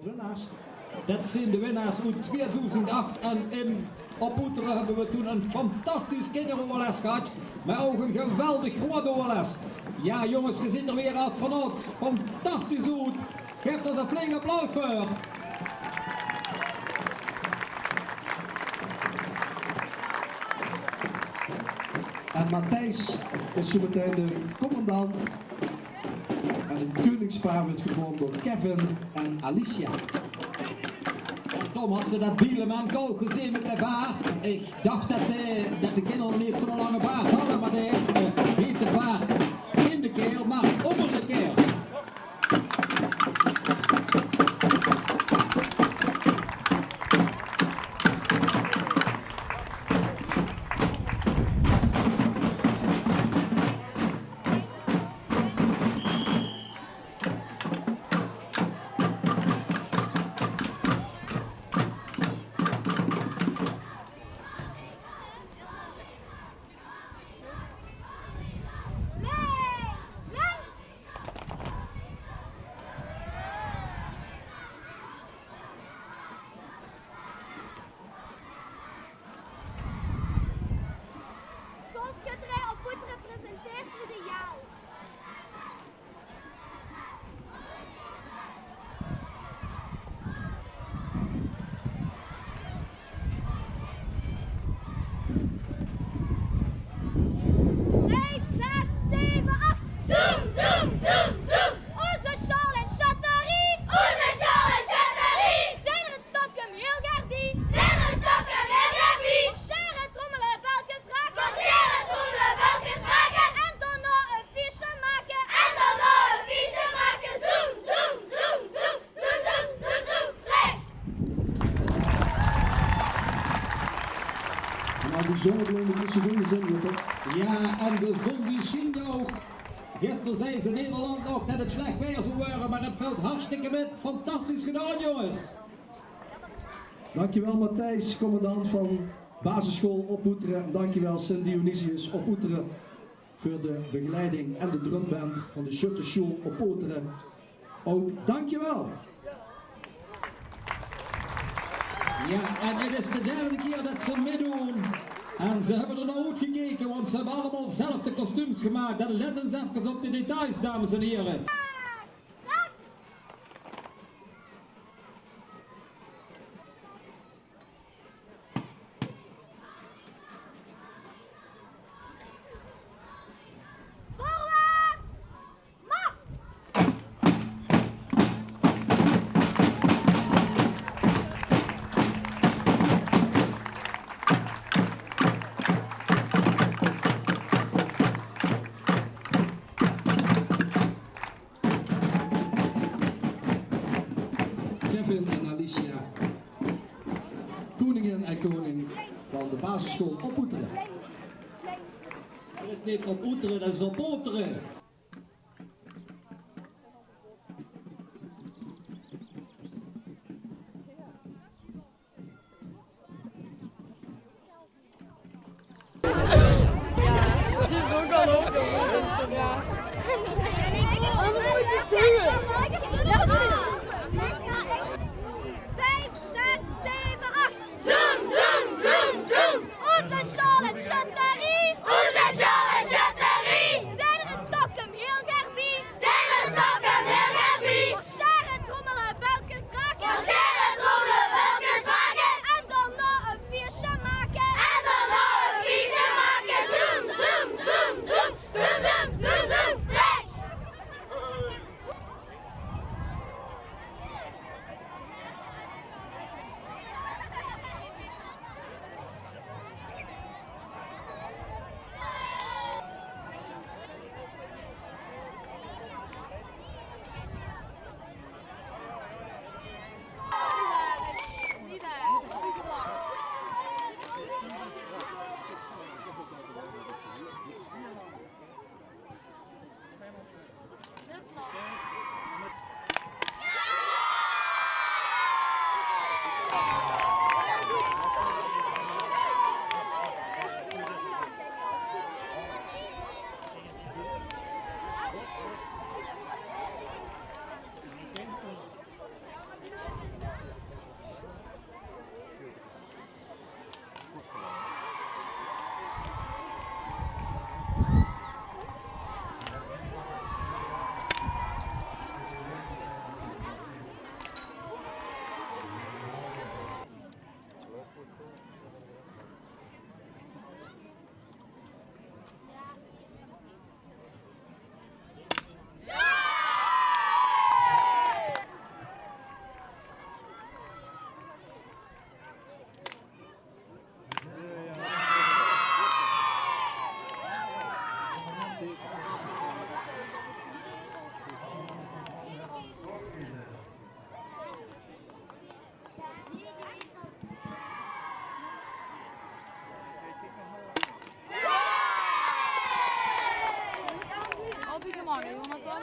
Winnaars. Dat zijn de winnaars uit 2008 en in Oetteren hebben we toen een fantastisch kinderoverles gehad, maar ook een geweldig groot overles. Ja jongens, je ziet er weer uit vanuit, fantastisch uit. Geef er een flink applaus voor. En Matthijs is zo meteen de commandant. En een koningspaar wordt gevormd door Kevin en Alicia. Tom had ze dat Bieleman ook gezien met de baard. Ik dacht dat de kinderen niet zo'n lange baard hadden, maar die heeft niet de baard in de keel, maar onder de keel. Schoolschutterij Oetteren presenteert Ideaal. Vijf, zes, zeven, acht. Zoom, zoom, zoom, zoom. Onze Charles en Chatterie. Onze Charles en Chatterie. Zijn er het stokken heel Garbie. Zijn er het stokken heel Garbie. Marcheren, trommelen, balkjes raken. Marcheren, trommelen, balkjes raken. En dan nog een fiche maken. En dan nog een fiche maken. Zoom, zoom, zoom, zoom. Zoom, zoom, zoom, zoom. Play. Maar die zonnebloemen tussen de zin, toch? Ja, en de zon die schijnt ook. Gisteren zei ze in Nederland nog dat het slecht weer zou worden, maar het valt hartstikke met. Fantastisch gedaan, jongens. Dankjewel Matthijs, commandant van basisschool Oetteren. En dankjewel Sint Dionysius Oetteren voor de begeleiding en de drumband van de Schutterschool Oetteren. Ook dankjewel. Ja, en het is de derde keer dat ze meedoen. En ze hebben er nou uitgekeken, want ze hebben allemaal zelf de kostuums gemaakt. En let eens even op de details, dames en heren. Voorwaarts! Mars! Kevin en Alicia, koningin en koning van de basisschool Oetteren. Dat is niet op Oetteren, dat is op Oetteren. Ze is ook al op, jongens. Dat is vandaag. Anders moet je het doen. Ja, dat doe je. 5, 6, 7, 8. Zoom, zoom, zoom, zoom. Onze Charles en Chatterie. Onze Charles en Chatterie. Zijn er een stokken heel Garbie. Zijn er een stokken heel Garbie. Marcheren, trommelen, balkjes raken. Marcheren, trommelen, balkjes raken. En dan nog een fiche maken. En dan nog een fiche maken. Zoom, zoom, zoom, zoom. Zoom, zoom, zoom, zoom. Play. Niet daar. Dat is lang. Net lang. lang, hè, Jonathan?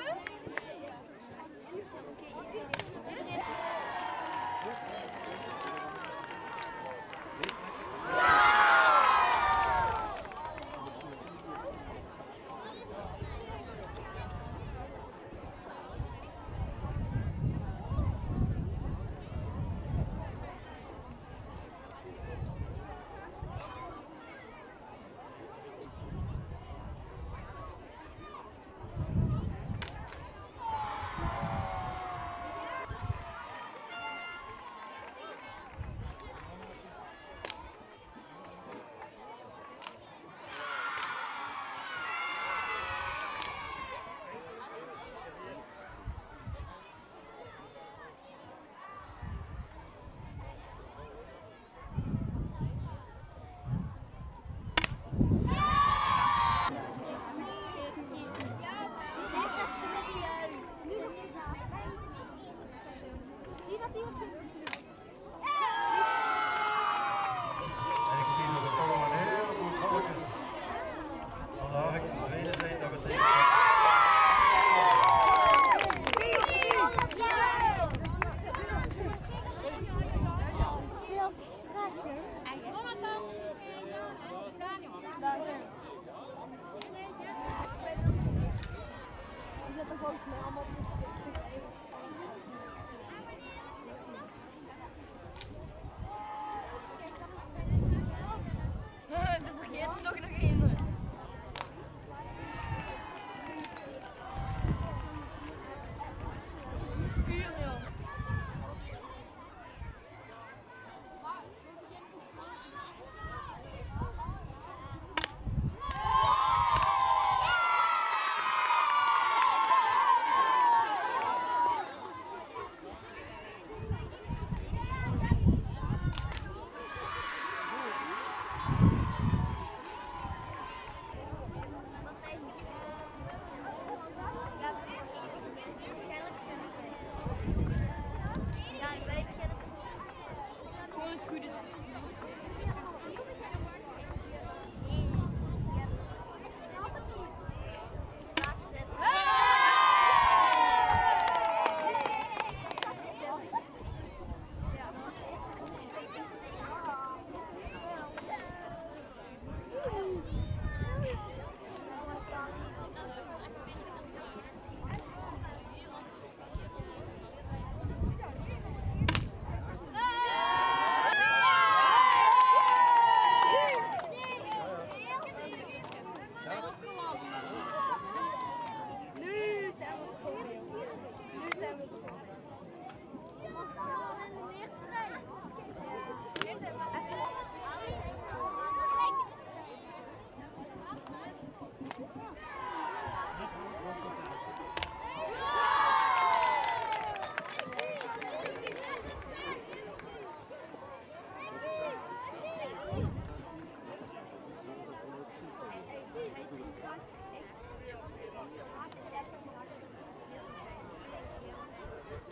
En ik zie dat er toch nog een heleboel bolletjes vandaag tevreden zijn. Dat betekent Er vergeet toch nog één. Puur, joh. Gewoon het goede. Nu zijn we begonnen. Nu zijn we begonnen. Je mag allemaal in de eerste rij.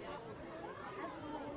Ja.